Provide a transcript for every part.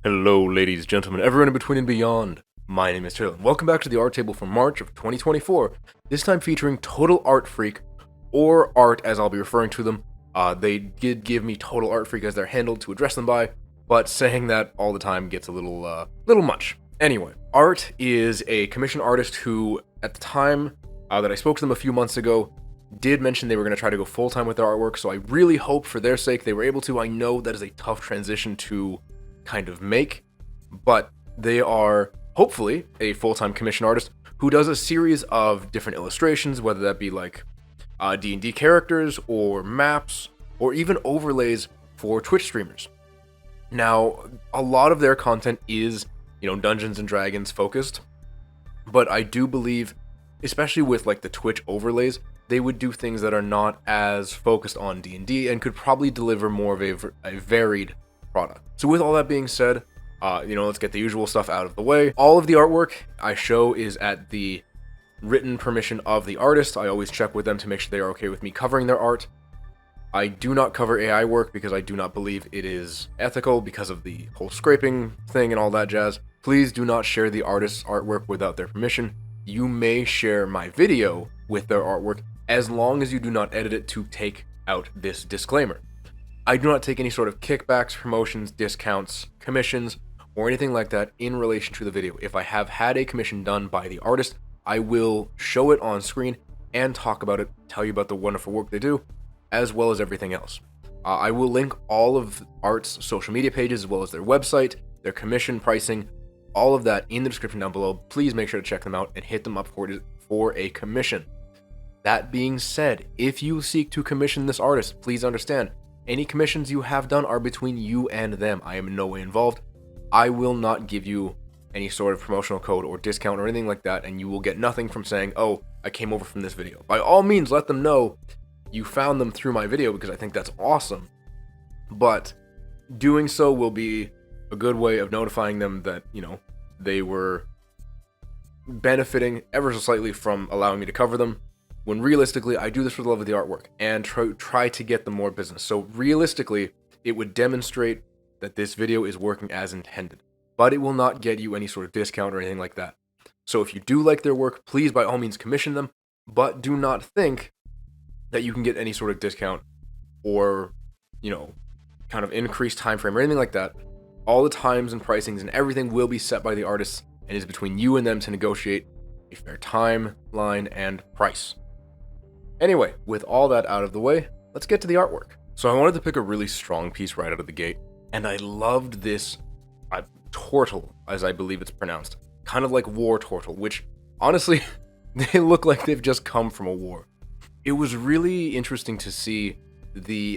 Hello, ladies, gentlemen, everyone in between and beyond. My name is Taylor, and welcome back to the art table for March of 2024, this time featuring Totalarkfreak, or Art as I'll be referring to them. They did give me Totalarkfreak as their handle to address them by, but saying that all the time gets a little much. Anyway, Art is a commission artist who, at the time that I spoke to them a few months ago, did mention they were going to try to go full-time with their artwork, so I really hope for their sake they were able to. I know that is a tough transition to kind of make, but they are hopefully a full-time commission artist who does a series of different illustrations, whether that be like D&D characters or maps or even overlays for Twitch streamers. Now, a lot of their content is, Dungeons and Dragons focused, but I do believe, especially with like the Twitch overlays, they would do things that are not as focused on D&D and could probably deliver more of a varied product. So with all that being said, let's get the usual stuff out of the way. All of the artwork I show is at the written permission of the artist. I always check with them to make sure they are okay with me covering their art. I do not cover AI work because I do not believe it is ethical because of the whole scraping thing and all that jazz. Please do not share the artist's artwork without their permission. You may share my video with their artwork as long as you do not edit it to take out this disclaimer. I do not take any sort of kickbacks, promotions, discounts, commissions, or anything like that in relation to the video. If I have had a commission done by the artist, I will show it on screen and talk about it, tell you about the wonderful work they do, as well as everything else. I will link all of Art's social media pages, as well as their website, their commission pricing, all of that in the description down below. Please make sure to check them out and hit them up for a commission. That being said, if you seek to commission this artist, please understand, any commissions you have done are between you and them. I am in no way involved. I will not give you any sort of promotional code or discount or anything like that, and you will get nothing from saying, oh, I came over from this video. By all means, let them know you found them through my video because I think that's awesome. But doing so will be a good way of notifying them that, they were benefiting ever so slightly from allowing me to cover them. When realistically, I do this for the love of the artwork and try to get them more business. So realistically, it would demonstrate that this video is working as intended, but it will not get you any sort of discount or anything like that. So if you do like their work, please by all means commission them, but do not think that you can get any sort of discount or, kind of increased time frame or anything like that. All the times and pricings and everything will be set by the artists and is between you and them to negotiate a fair timeline and price. Anyway, with all that out of the way, let's get to the artwork. So I wanted to pick a really strong piece right out of the gate, and I loved this turtle, as I believe it's pronounced. Kind of like war turtle, which, honestly, they look like they've just come from a war. It was really interesting to see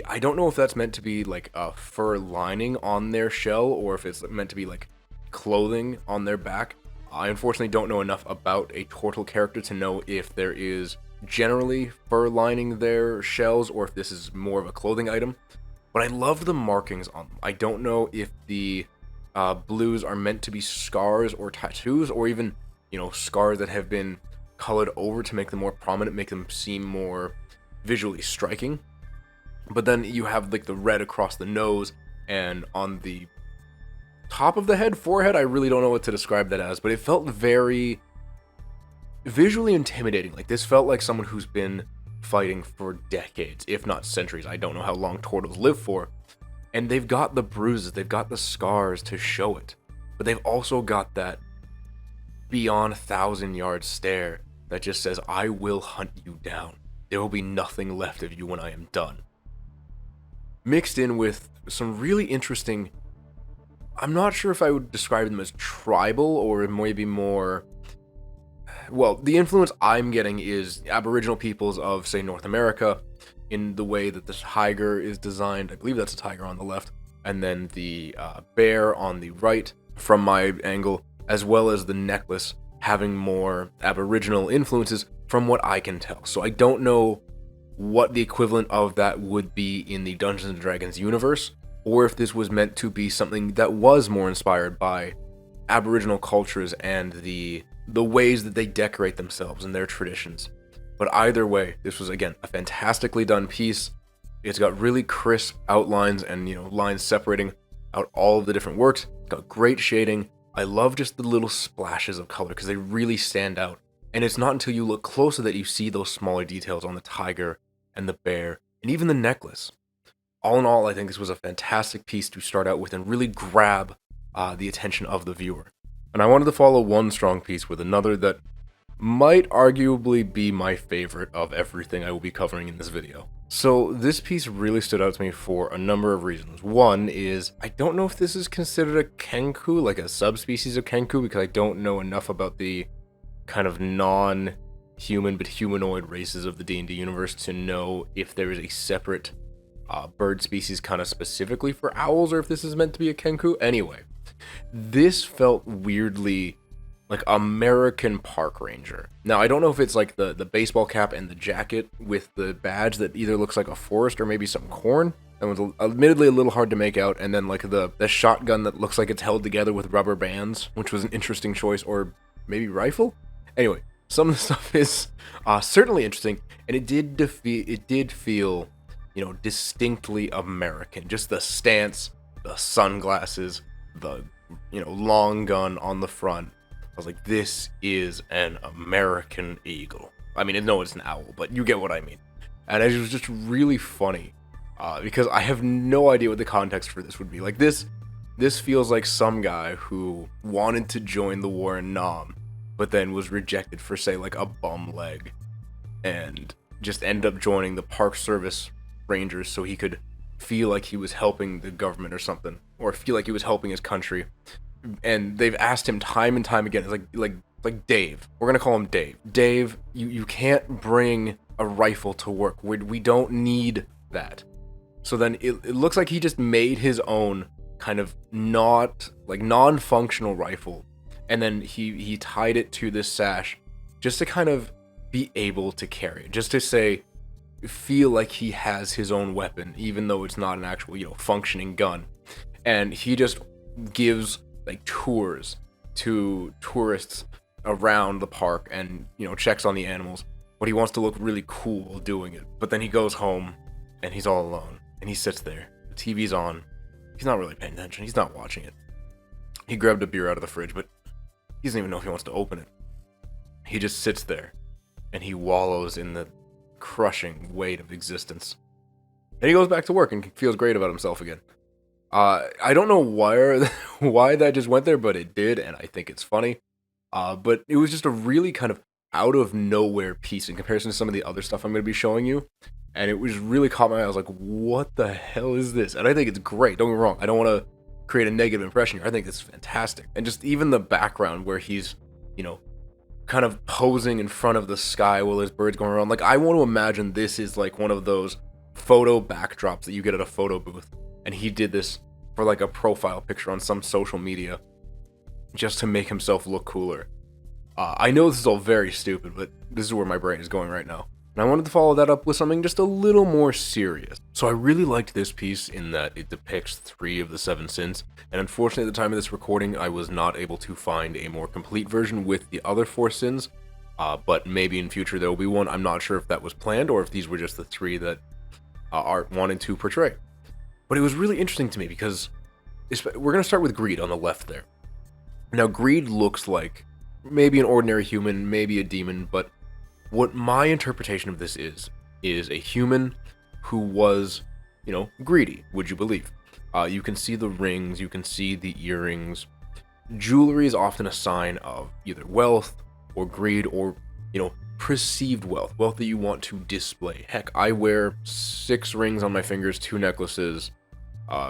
I don't know if that's meant to be like a fur lining on their shell, or if it's meant to be like clothing on their back. I unfortunately don't know enough about a turtle character to know if there is generally fur lining their shells or if this is more of a clothing item, but I love the markings on them. I don't know if the blues are meant to be scars or tattoos, or even scars that have been colored over to make them more prominent, make them seem more visually striking. But then you have like the red across the nose and on the top of the head, forehead. I really don't know what to describe that as, but it felt very visually intimidating. Like this felt like someone who's been fighting for decades, if not centuries. I don't know how long turtles live for. And they've got the bruises, they've got the scars to show it. But they've also got that beyond 1,000-yard stare that just says, I will hunt you down. There will be nothing left of you when I am done. Mixed in with some really interesting, I'm not sure if I would describe them as tribal or maybe more, well, the influence I'm getting is Aboriginal peoples of, say, North America, in the way that the tiger is designed. I believe that's a tiger on the left, and then the bear on the right from my angle, as well as the necklace having more Aboriginal influences from what I can tell. So I don't know what the equivalent of that would be in the Dungeons and Dragons universe, or if this was meant to be something that was more inspired by Aboriginal cultures and the ways that they decorate themselves and their traditions. But either way, this was, again, a fantastically done piece. It's got really crisp outlines and, lines separating out all of the different works. It's got great shading. I love just the little splashes of color because they really stand out. And it's not until you look closer that you see those smaller details on the tiger and the bear and even the necklace. All in all, I think this was a fantastic piece to start out with and really grab the attention of the viewer. And I wanted to follow one strong piece with another that might arguably be my favorite of everything I will be covering in this video. So this piece really stood out to me for a number of reasons. One is, I don't know if this is considered a kenku, like a subspecies of kenku, because I don't know enough about the kind of non-human but humanoid races of the D&D universe to know if there is a separate bird species kind of specifically for owls, or if this is meant to be a kenku. Anyway, this felt weirdly like American park ranger. Now, I don't know if it's like the baseball cap and the jacket with the badge that either looks like a forest or maybe some corn. That was admittedly a little hard to make out. And then like the shotgun that looks like it's held together with rubber bands, which was an interesting choice, or maybe rifle? Anyway, some of the stuff is certainly interesting, and it did feel, you know, distinctly American. Just the stance, the sunglasses, the, you know, long gun on the front. I was like, this is an American eagle. I mean, no, it's an owl, but you get what I mean. And it was just really funny because I have no idea what the context for this would be. Like, this feels like some guy who wanted to join the war in Nam, but then was rejected for, say, like a bum leg, and just ended up joining the Park Service Rangers so he could feel like he was helping the government or something, or feel like he was helping his country. And they've asked him time and time again. It's like Dave. We're gonna call him Dave. Dave, you can't bring a rifle to work. We don't need that. So then it looks like he just made his own kind of non-functional rifle, and then he tied it to this sash just to kind of be able to carry it, just to feel like he has his own weapon, even though it's not an actual, you know, functioning gun. And he just gives like tours to tourists around the park and, you know, checks on the animals, but he wants to look really cool while doing it. But then he goes home and he's all alone and he sits there. The TV's on. He's not really paying attention. He's not watching it. He grabbed a beer out of the fridge, but he doesn't even know if he wants to open it. He just sits there and he wallows in the crushing weight of existence. And he goes back to work and feels great about himself again. I don't know why that just went there, but it did, and I think it's funny. But it was just a really kind of out of nowhere piece in comparison to some of the other stuff I'm going to be showing you. And it was really caught my eye. I was like, what the hell is this? And I think it's great. Don't get me wrong. I don't want to create a negative impression here. I think this is fantastic. And just even the background where he's, you know, kind of posing in front of the sky while his bird's going around. Like, I want to imagine this is like one of those photo backdrops that you get at a photo booth. And he did this for like a profile picture on some social media just to make himself look cooler. I know this is all very stupid, but this is where my brain is going right now. And I wanted to follow that up with something just a little more serious. So I really liked this piece in that it depicts 3 of the 7 sins. And unfortunately, at the time of this recording, I was not able to find a more complete version with the other 4 sins. But maybe in future there will be one. I'm not sure if that was planned or if these were just the 3 that Art wanted to portray. But it was really interesting to me because we're going to start with Greed on the left there. Now, Greed looks like maybe an ordinary human, maybe a demon, but what my interpretation of this is a human who was, you know, greedy, would you believe? You can see the rings, you can see the earrings. Jewelry is often a sign of either wealth or greed or, you know, perceived wealth that you want to display. Heck, I wear 6 rings on my fingers, 2 necklaces,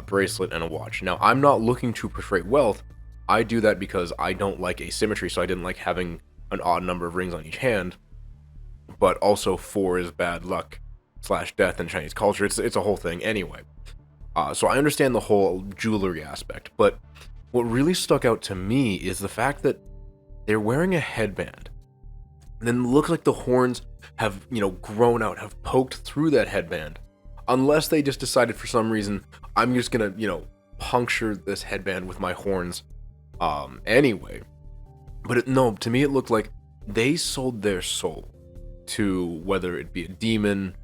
bracelet, and a watch. Now, I'm not looking to portray wealth. I do that because I don't like asymmetry, so I didn't like having an odd number of rings on each hand. But also 4 is bad luck / death in Chinese culture. It's a whole thing anyway. So I understand the whole jewelry aspect, but what really stuck out to me is the fact that they're wearing a headband. And then it looks like the horns have, you know, grown out, have poked through that headband. Unless they just decided for some reason, I'm just gonna, you know, puncture this headband with my horns anyway. But no, to me it looked like they sold their soul to whether it be a demon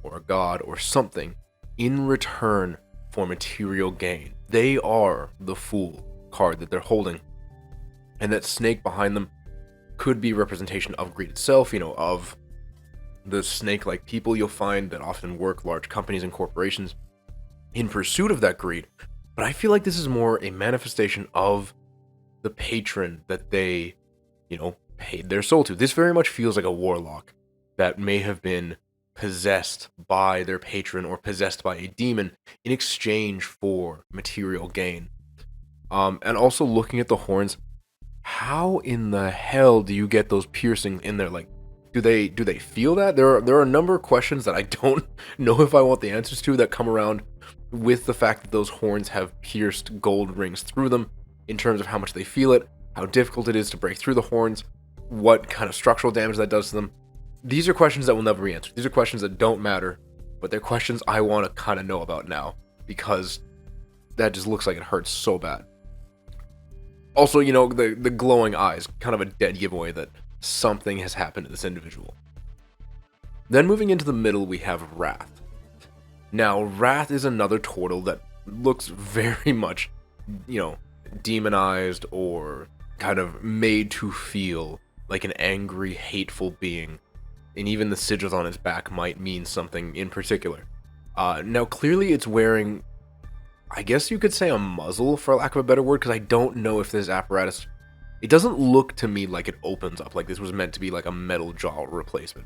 or a god or something in return for material gain. They are the fool card that they're holding. And that snake behind them could be representation of greed itself, of the snake-like people you'll find that often work large companies and corporations in pursuit of that greed. But I feel like this is more a manifestation of the patron that they, paid their soul to. This very much feels like a warlock that may have been possessed by their patron or possessed by a demon in exchange for material gain. And also looking at the horns, how in the hell do you get those piercings in there? Like, do they feel that? There are a number of questions that I don't know if I want the answers to that come around with the fact that those horns have pierced gold rings through them, in terms of how much they feel it, how difficult it is to break through the horns, what kind of structural damage that does to them. These are questions that will never be answered. These are questions that don't matter, but they're questions I want to kind of know about now, because that just looks like it hurts so bad. Also, the glowing eyes, kind of a dead giveaway that something has happened to this individual. Then moving into the middle, we have Wrath. Now, Wrath is another turtle that looks very much, demonized or kind of made to feel like an angry, hateful being. And even the sigils on its back might mean something in particular. Now, clearly it's wearing, I guess you could say, a muzzle, for lack of a better word, because I don't know if this apparatus, it doesn't look to me like it opens up, like this was meant to be like a metal jaw replacement.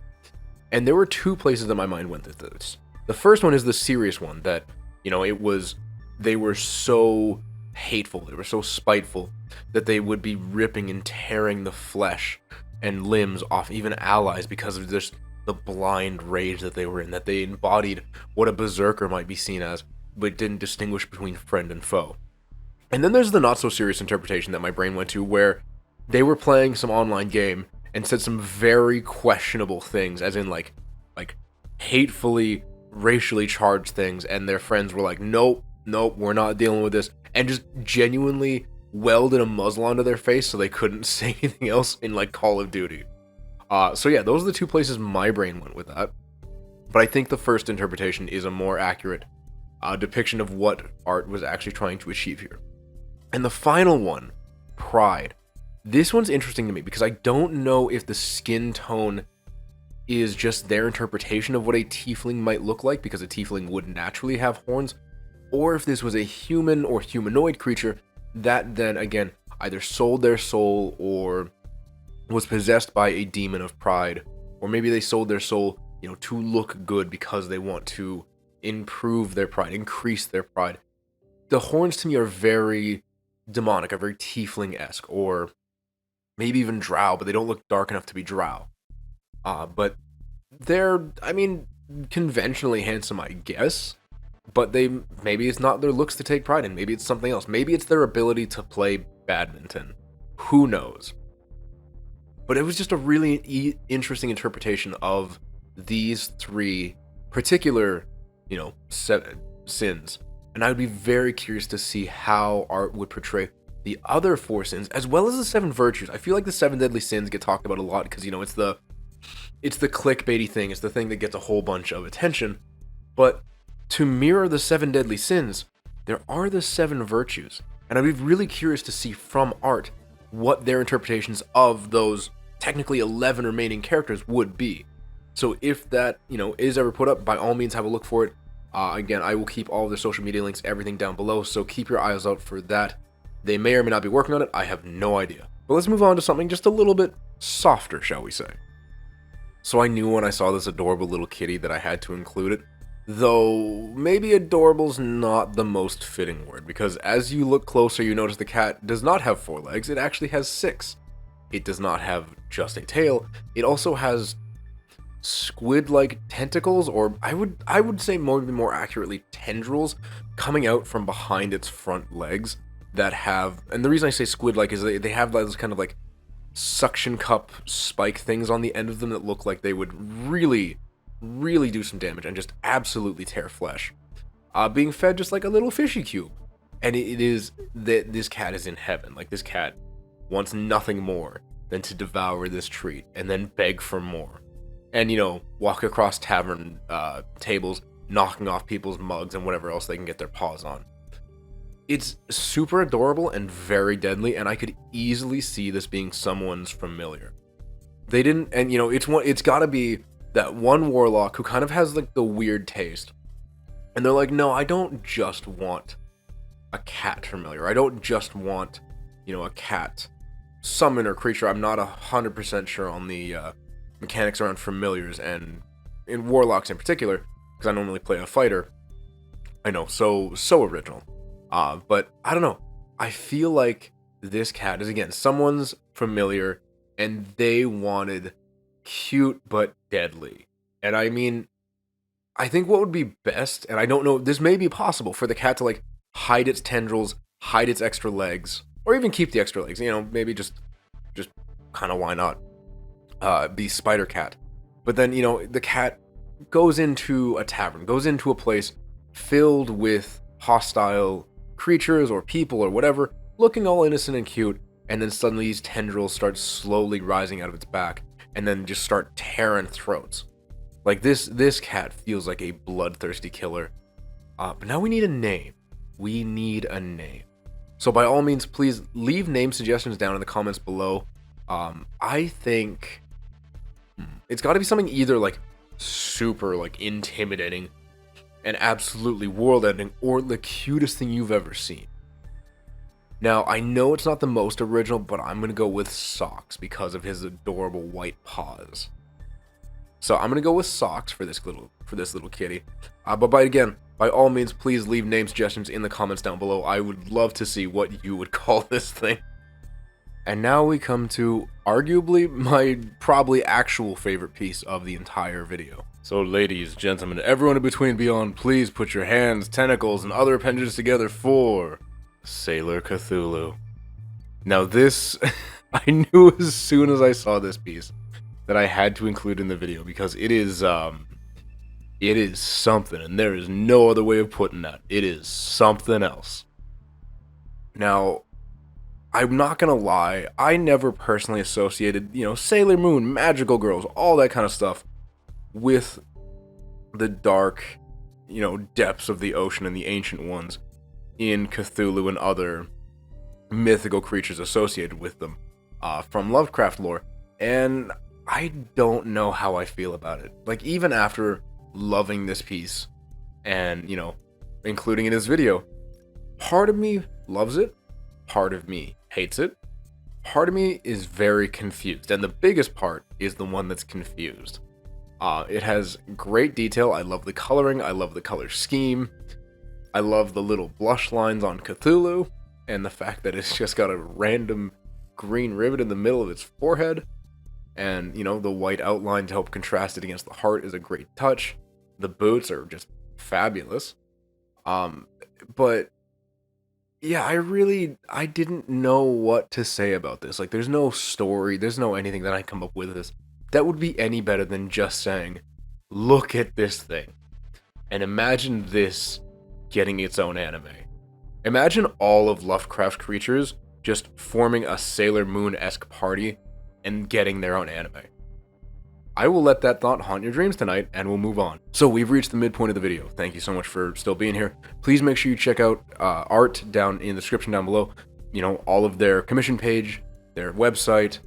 And there were two places that my mind went with this. The first one is the serious one, that, they were so hateful, they were so spiteful, that they would be ripping and tearing the flesh and limbs off even allies because of just the blind rage that they were in, that they embodied what a berserker might be seen as, but didn't distinguish between friend and foe. And then there's the not so serious interpretation that my brain went to, where they were playing some online game and said some very questionable things, as in like hatefully, racially charged things, and their friends were like, nope, we're not dealing with this, and just genuinely welded a muzzle onto their face so they couldn't say anything else in like Call of Duty. So yeah, those are the two places my brain went with that. But I think the first interpretation is a more accurate depiction of what art was actually trying to achieve here. And the final one, Pride. This one's interesting to me because I don't know if the skin tone is just their interpretation of what a tiefling might look like, because a tiefling would naturally have horns, or if this was a human or humanoid creature that then, again, either sold their soul or was possessed by a demon of pride, or maybe they sold their soul, to look good because they want to improve their pride, increase their pride. The horns to me are very demonic, are very tiefling-esque, or maybe even drow, but they don't look dark enough to be drow. But they're, conventionally handsome, I guess. But maybe it's not their looks to take pride in. Maybe it's something else. Maybe it's their ability to play badminton. Who knows? But it was just a really interesting interpretation of these three particular, sins. And I would be very curious to see how art would portray the other four sins, as well as the seven virtues. I feel like the seven deadly sins get talked about a lot because, it's the clickbaity thing. It's the thing that gets a whole bunch of attention. But to mirror the seven deadly sins, there are the seven virtues. And I'd be really curious to see from art what their interpretations of those technically 11 remaining characters would be. So if that, is ever put up, by all means have a look for it. Again, I will keep all of their social media links, everything down below, so keep your eyes out for that. They may or may not be working on it, I have no idea. But let's move on to something just a little bit softer, shall we say. So I knew when I saw this adorable little kitty that I had to include it. Though, maybe adorable's not the most fitting word, because as you look closer, you notice the cat does not have 4 legs, it actually has 6. It does not have just a tail, it also has squid-like tentacles, or I would say more accurately tendrils, coming out from behind its front legs that have, and the reason I say squid-like is they have those kind of like suction cup spike things on the end of them that look like they would really do some damage and just absolutely tear flesh. Being fed just like a little fishy cube. And it is that this cat is in heaven. Like, this cat wants nothing more than to devour this treat and then beg for more. And, walk across tavern tables, knocking off people's mugs and whatever else they can get their paws on. It's super adorable and very deadly, and I could easily see this being someone's familiar. They didn't, and it's gotta be that one warlock who kind of has like the weird taste. And they're like, no, I don't just want a cat familiar. I don't just want, a cat summon or creature. I'm not 100% sure on the mechanics around familiars and in warlocks in particular, because I normally play a fighter. I know, so original. But I don't know. I feel like this cat is, again, someone's familiar, and they wanted cute but deadly. And I mean, I think what would be best, and I don't know, this may be possible for the cat to like hide its tendrils, hide its extra legs, or even keep the extra legs. Maybe just kind of why not be spider cat. But then the cat goes into a tavern, goes into a place filled with hostile creatures or people or whatever, looking all innocent and cute, and then suddenly these tendrils start slowly rising out of its back, and then just start tearing throats. Like this cat feels like a bloodthirsty killer. But now we need a name. We need a name. So by all means, please leave name suggestions down in the comments below. I think it's got to be something either like super like intimidating and absolutely world-ending, or the cutest thing you've ever seen. Now, I know it's not the most original, but I'm going to go with Socks because of his adorable white paws. So I'm going to go with Socks for this little kitty. But by all means, please leave name suggestions in the comments down below. I would love to see what you would call this thing. And now we come to arguably my probably actual favorite piece of the entire video. So ladies, gentlemen, everyone in between and beyond, please put your hands, tentacles, and other appendages together for Sailor Cthulhu. Now this, I knew as soon as I saw this piece that I had to include in the video, because it is something, and there is no other way of putting that. It is something else. Now, I'm not gonna lie, I never personally associated, Sailor Moon, magical girls, all that kind of stuff with the dark, depths of the ocean and the ancient ones in Cthulhu and other mythical creatures associated with them from Lovecraft lore. And I don't know how I feel about it. Like, even after loving this piece and, including in this video, part of me loves it, part of me hates it, part of me is very confused, and the biggest part is the one that's confused. It has great detail. I love the coloring. I love the color scheme. I love the little blush lines on Cthulhu, and the fact that it's just got a random green ribbon in the middle of its forehead, and the white outline to help contrast it against the heart is a great touch. The boots are just fabulous. But yeah, I didn't know what to say about this. Like, there's no story, there's no anything that I come up with this that would be any better than just saying, look at this thing, and imagine this getting its own anime. Imagine all of Lovecraft's creatures just forming a Sailor Moon-esque party and getting their own anime. I will let that thought haunt your dreams tonight, and we'll move on. So we've reached the midpoint of the video. Thank you so much for still being here. Please make sure you check out art down in the description down below. All of their commission page, their website,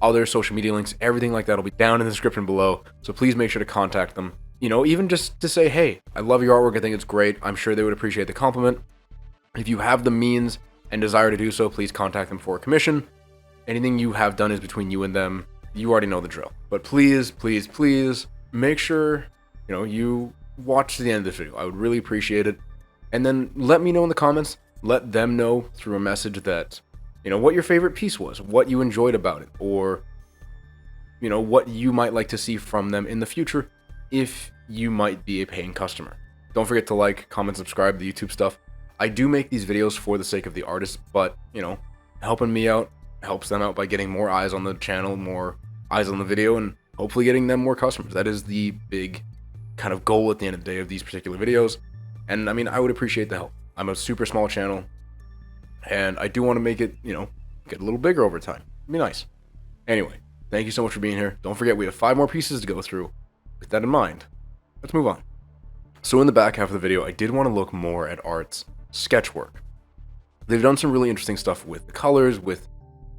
all their social media links, everything like that will be down in the description below. So please make sure to contact them. Even just to say, hey, I love your artwork, I think it's great. I'm sure they would appreciate the compliment. If you have the means and desire to do so, please contact them for a commission. Anything you have done is between you and them. You already know the drill. But please, please, please make sure, you watch to the end of this video. I would really appreciate it. And then let me know in the comments, let them know through a message that, what your favorite piece was, what you enjoyed about it, or, what you might like to see from them in the future if you might be a paying customer. Don't forget to like, comment, subscribe, the YouTube stuff. I do make these videos for the sake of the artists, but, helping me out helps them out by getting more eyes on the channel, more eyes on the video, and hopefully getting them more customers. That is the big kind of goal at the end of the day of these particular videos. And I mean, I would appreciate the help. I'm a super small channel, and I do want to make it, get a little bigger over time. It'd be nice. Anyway, thank you so much for being here. Don't forget, we have 5 more pieces to go through. With that in mind, let's move on. So in the back half of the video, I did want to look more at Art's sketch work. They've done some really interesting stuff with the colors, with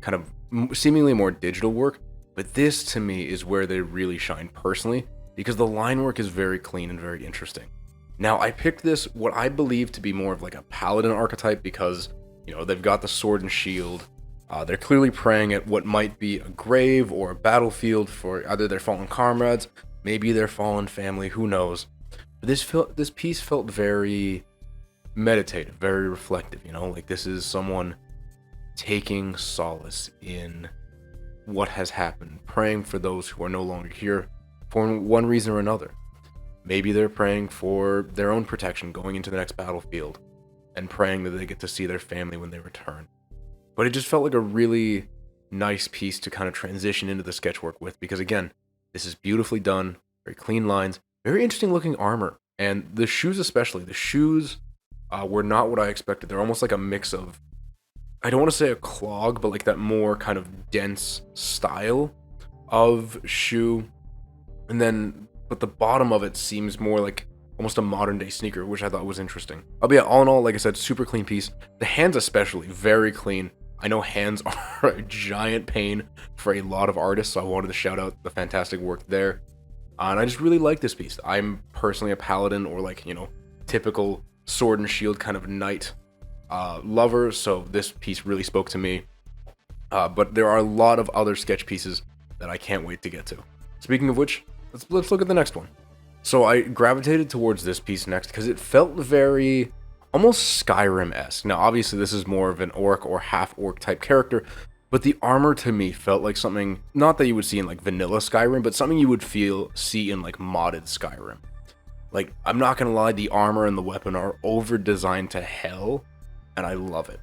kind of seemingly more digital work, but this to me is where they really shine personally, because the line work is very clean and very interesting. Now, I picked this, what I believe to be more of like a paladin archetype, because, they've got the sword and shield. They're clearly praying at what might be a grave or a battlefield for either their fallen comrades, maybe their fallen family, who knows. But this piece felt very meditative, very reflective, like this is someone taking solace in what has happened, praying for those who are no longer here for one reason or another. Maybe they're praying for their own protection going into the next battlefield and praying that they get to see their family when they return. But it just felt like a really nice piece to kind of transition into the sketchwork with, because again, this is beautifully done, very clean lines, very interesting looking armor. And the shoes especially, the shoes were not what I expected. They're almost like a mix of, I don't want to say a clog, but like that more kind of dense style of shoe. And then, but the bottom of it seems more like almost a modern day sneaker, which I thought was interesting. But yeah, all in all, like I said, super clean piece. The hands especially, very clean. I know hands are a giant pain for a lot of artists, so I wanted to shout out the fantastic work there. And I just really like this piece. I'm personally a paladin, or like, typical sword and shield kind of knight lover, so this piece really spoke to me. But there are a lot of other sketch pieces that I can't wait to get to. Speaking of which, let's look at the next one. So I gravitated towards this piece next because it felt very almost Skyrim-esque. Now, obviously, this is more of an orc or half-orc type character, but the armor to me felt like something, not that you would see in like vanilla Skyrim, but something you would see in like modded Skyrim. Like, I'm not gonna lie, the armor and the weapon are over-designed to hell, and I love it.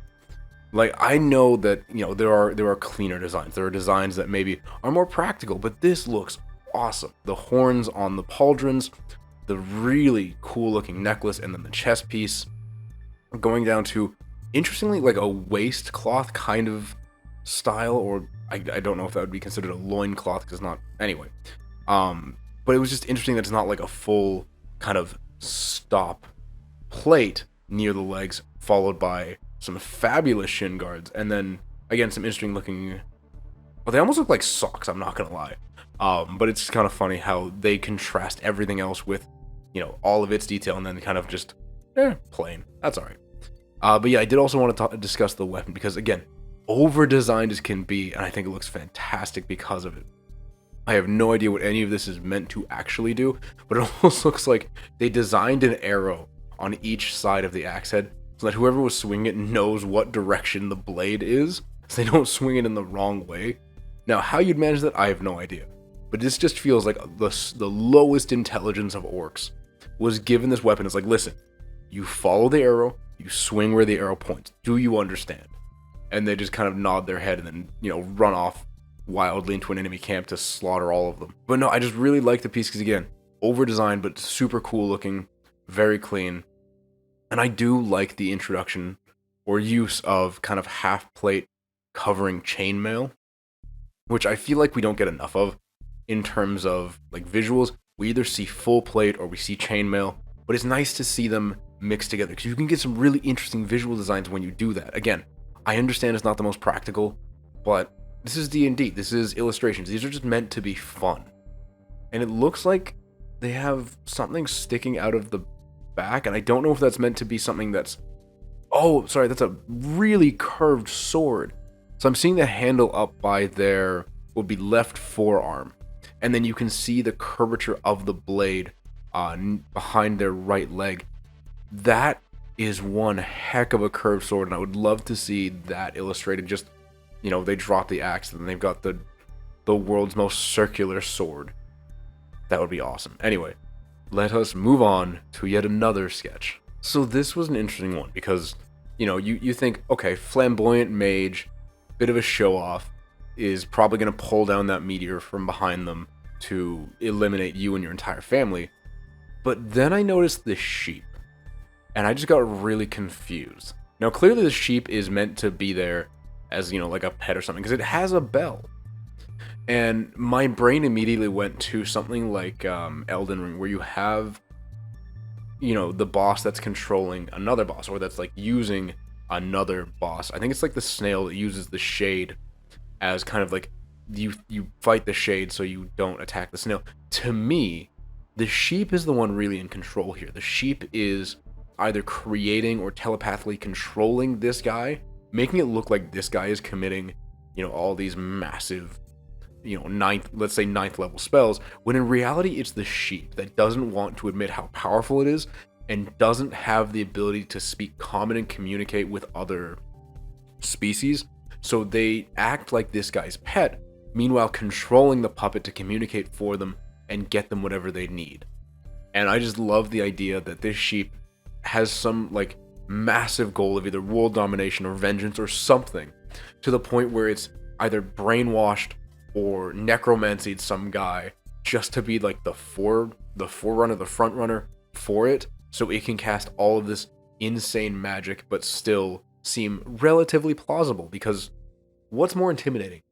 Like, I know that, there are cleaner designs. There are designs that maybe are more practical, but this looks awesome. The horns on the pauldrons, the really cool looking necklace, and then the chest piece, going down to, interestingly, like a waistcloth kind of style, or I don't know if that would be considered a loincloth, because not, anyway. But it was just interesting that it's not like a full kind of stop plate near the legs, followed by some fabulous shin guards, and then, again, some interesting looking, well, they almost look like socks, I'm not gonna lie. But it's kind of funny how they contrast everything else with, all of its detail, and then kind of just, plain. That's alright. But yeah, I did also want to discuss the weapon, because again, over-designed as can be, and I think it looks fantastic because of it. I have no idea what any of this is meant to actually do, but it almost looks like they designed an arrow on each side of the axe head, so that whoever was swinging it knows what direction the blade is, so they don't swing it in the wrong way. Now, how you'd manage that, I have no idea. But this just feels like the lowest intelligence of orcs was given this weapon. It's like, listen, you follow the arrow, you swing where the arrow points. Do you understand? And they just kind of nod their head and then, run off wildly into an enemy camp to slaughter all of them. But no, I just really like the piece because, again, over-designed, but super cool looking, very clean. And I do like the introduction or use of kind of half-plate covering chainmail, which I feel like we don't get enough of in terms of like visuals. We either see full plate or we see chainmail, but it's nice to see them mixed together because you can get some really interesting visual designs when you do that. Again, I understand it's not the most practical, but this is D&D. This is illustrations. These are just meant to be fun. And it looks like they have something sticking out of the back, and I don't know if that's meant to be something that's... Oh, sorry, that's a really curved sword. So I'm seeing the handle up by their, would be left forearm. And then you can see the curvature of the blade behind their right leg. That is one heck of a curved sword, and I would love to see that illustrated. Just, they drop the axe, and then they've got the world's most circular sword. That would be awesome. Anyway, let us move on to yet another sketch. So this was an interesting one, because, you think, okay, flamboyant mage, bit of a show-off, is probably going to pull down that meteor from behind them to eliminate you and your entire family. But then I noticed this sheep, and I just got really confused. Now, clearly the sheep is meant to be there as, like a pet or something, because it has a bell. And my brain immediately went to something like Elden Ring, where you have, the boss that's controlling another boss, or that's like using another boss. I think it's like the snail that uses the shade as kind of like you fight the shade so you don't attack the snail. To me, the sheep is the one really in control here. The sheep is either creating or telepathically controlling this guy, making it look like this guy is committing, all these massive, let's say ninth level spells, when in reality it's the sheep that doesn't want to admit how powerful it is and doesn't have the ability to speak common and communicate with other species. So they act like this guy's pet, meanwhile controlling the puppet to communicate for them and get them whatever they need. And I just love the idea that this sheep has some like massive goal of either world domination or vengeance or something, to the point where it's either brainwashed or necromancied some guy just to be like the forerunner, the front runner for it, so it can cast all of this insane magic but still seem relatively plausible. Because what's more intimidating?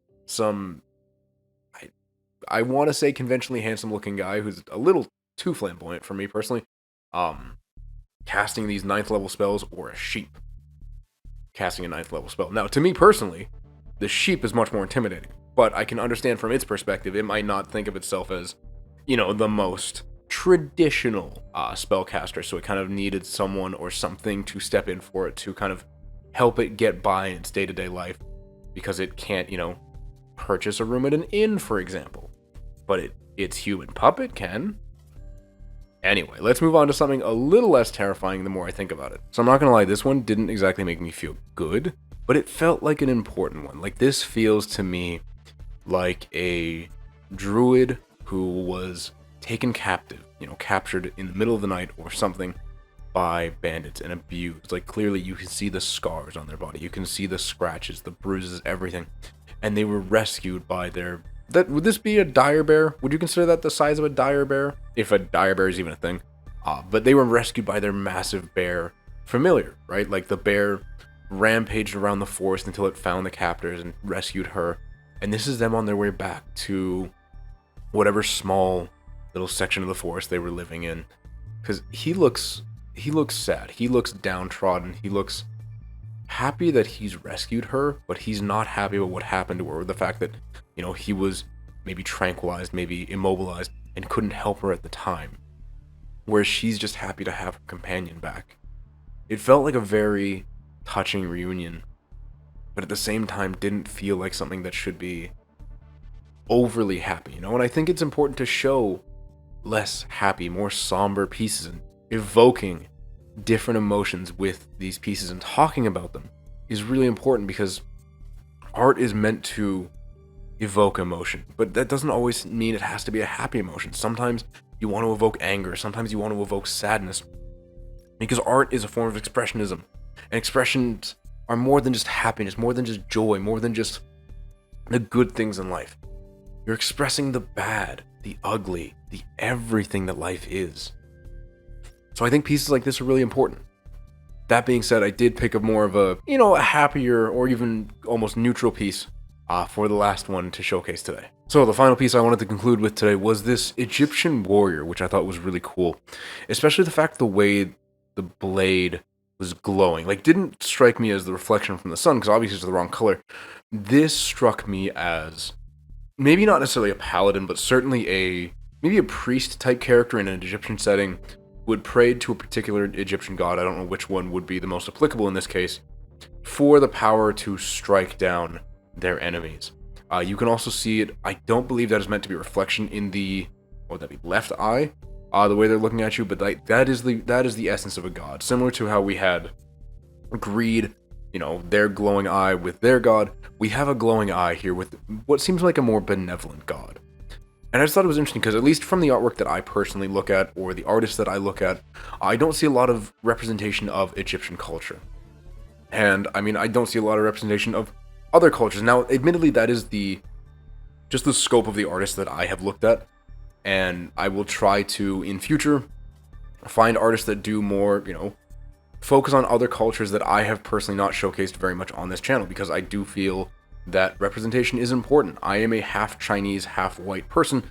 I want to say conventionally handsome looking guy who's a little too flamboyant for me personally, casting these 9th level spells, or a sheep casting a 9th level spell. Now, to me personally, the sheep is much more intimidating, but I can understand from its perspective, it might not think of itself as, the most traditional spellcaster, so it kind of needed someone or something to step in for it to kind of help it get by in its day-to-day life, because it can't, purchase a room at an inn, for example. But its human puppet can. Anyway, let's move on to something a little less terrifying the more I think about it. So I'm not gonna lie, this one didn't exactly make me feel good, but it felt like an important one. Like, this feels to me like a druid who was taken captive, captured in the middle of the night or something by bandits and abused. Like, clearly you can see the scars on their body, you can see the scratches, the bruises, everything. And they were rescued by would this be a dire bear? Would you consider that the size of a dire bear? If a dire bear is even a thing. But they were rescued by their massive bear familiar, right? Like, the bear rampaged around the forest until it found the captors and rescued her. And this is them on their way back to whatever small little section of the forest they were living in. Because he looks sad. He looks downtrodden. He looks happy that he's rescued her, but he's not happy about what happened to her, or the fact that, he was maybe tranquilized, maybe immobilized, and couldn't help her at the time. Whereas she's just happy to have her companion back. It felt like a very touching reunion, but at the same time didn't feel like something that should be overly happy, And I think it's important to show less happy, more somber pieces, and evoking different emotions with these pieces and talking about them is really important, because art is meant to evoke emotion, but that doesn't always mean it has to be a happy emotion. Sometimes you want to evoke anger, sometimes you want to evoke sadness, because art is a form of expressionism, and expressions are more than just happiness, more than just joy, more than just the good things in life. You're expressing the bad, the ugly, the everything that life is. So I think pieces like this are really important. That being said, I did pick up more of a happier or even almost neutral piece for the last one to showcase today. So the final piece I wanted to conclude with today was this Egyptian warrior, which I thought was really cool. Especially the fact the way the blade was glowing. Like, didn't strike me as the reflection from the sun, because obviously it's the wrong color. This struck me as maybe not necessarily a paladin, but certainly maybe a priest type character in an Egyptian setting, would pray to a particular Egyptian god, I don't know which one would be the most applicable in this case, for the power to strike down their enemies. You can also see it, I don't believe that is meant to be a reflection in the, what would that be, left eye? The way they're looking at you, but that is the essence of a god. Similar to how we had greed, their glowing eye with their god, we have a glowing eye here with what seems like a more benevolent god. And I just thought it was interesting because, at least from the artwork that I personally look at, or the artists that I look at, I don't see a lot of representation of Egyptian culture. And, I don't see a lot of representation of other cultures. Now, admittedly, that is just the scope of the artists that I have looked at. And I will try to, in future, find artists that do more, focus on other cultures that I have personally not showcased very much on this channel, because I do feel that representation is important. I am a half Chinese, half white person,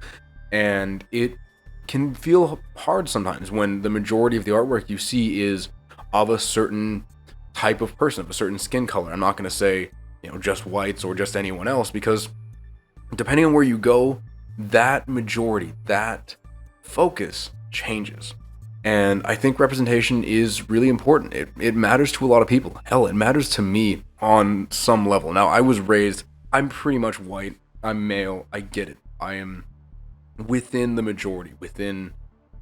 and it can feel hard sometimes when the majority of the artwork you see is of a certain type of person, of a certain skin color. I'm not going to say, just whites or just anyone else, because depending on where you go, that majority, that focus changes. And I think representation is really important. It matters to a lot of people. Hell, it matters to me on some level. Now, I'm pretty much white. I'm male. I get it. I am within the majority, within,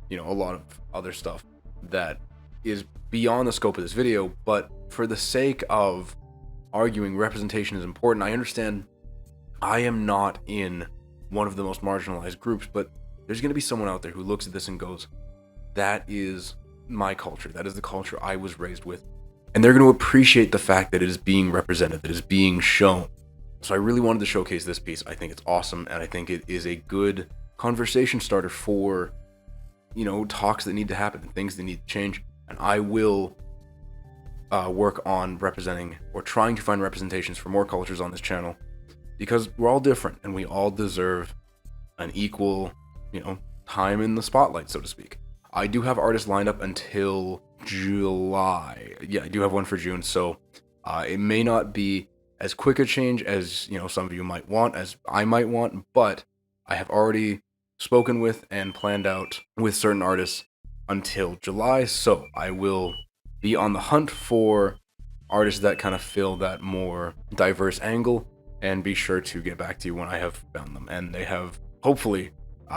a lot of other stuff that is beyond the scope of this video. But for the sake of arguing representation is important, I understand I am not in one of the most marginalized groups, but there's going to be someone out there who looks at this and goes, that is my culture. That is the culture I was raised with. And they're going to appreciate the fact that it is being represented, that it is being shown. So I really wanted to showcase this piece. I think it's awesome, and I think it is a good conversation starter for, talks that need to happen, things that need to change. And I will work on representing or trying to find representations for more cultures on this channel, because we're all different and we all deserve an equal, time in the spotlight, so to speak. I do have artists lined up until July. Yeah, I do have one for June, so it may not be as quick a change as, some of you might want, as I might want, but I have already spoken with and planned out with certain artists until July, so I will be on the hunt for artists that kind of fill that more diverse angle, and be sure to get back to you when I have found them and they have hopefully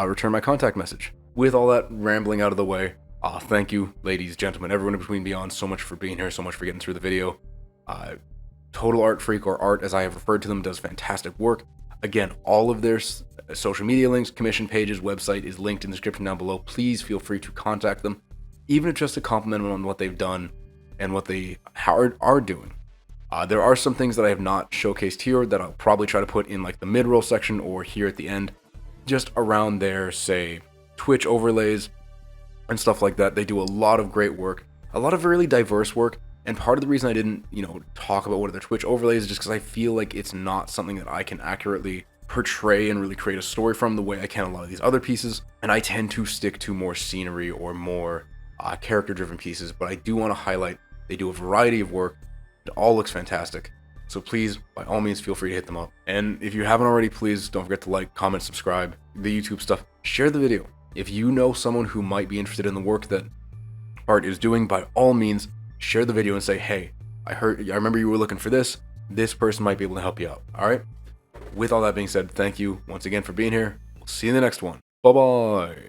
returned my contact message. With all that rambling out of the way, thank you, ladies, gentlemen, everyone in between and beyond, so much for being here, so much for getting through the video. Totalarkfreak, or Art as I have referred to them, does fantastic work. Again, all of their social media links, commission pages, website is linked in the description down below. Please feel free to contact them, even if just to compliment them on what they've done and what they are doing. There are some things that I have not showcased here that I'll probably try to put in like the mid-roll section or here at the end, just around their, say, Twitch overlays and stuff like that. They do a lot of great work, a lot of really diverse work. And part of the reason I didn't, talk about one of their Twitch overlays is just because I feel like it's not something that I can accurately portray and really create a story from the way I can a lot of these other pieces. And I tend to stick to more scenery or more character-driven pieces. But I do want to highlight they do a variety of work. It all looks fantastic. So please, by all means, feel free to hit them up. And if you haven't already, please don't forget to like, comment, subscribe, the YouTube stuff. Share the video. If you know someone who might be interested in the work that Art is doing, by all means, share the video and say, hey, I remember you were looking for this. This person might be able to help you out. All right. With all that being said, thank you once again for being here. We'll see you in the next one. Bye-bye.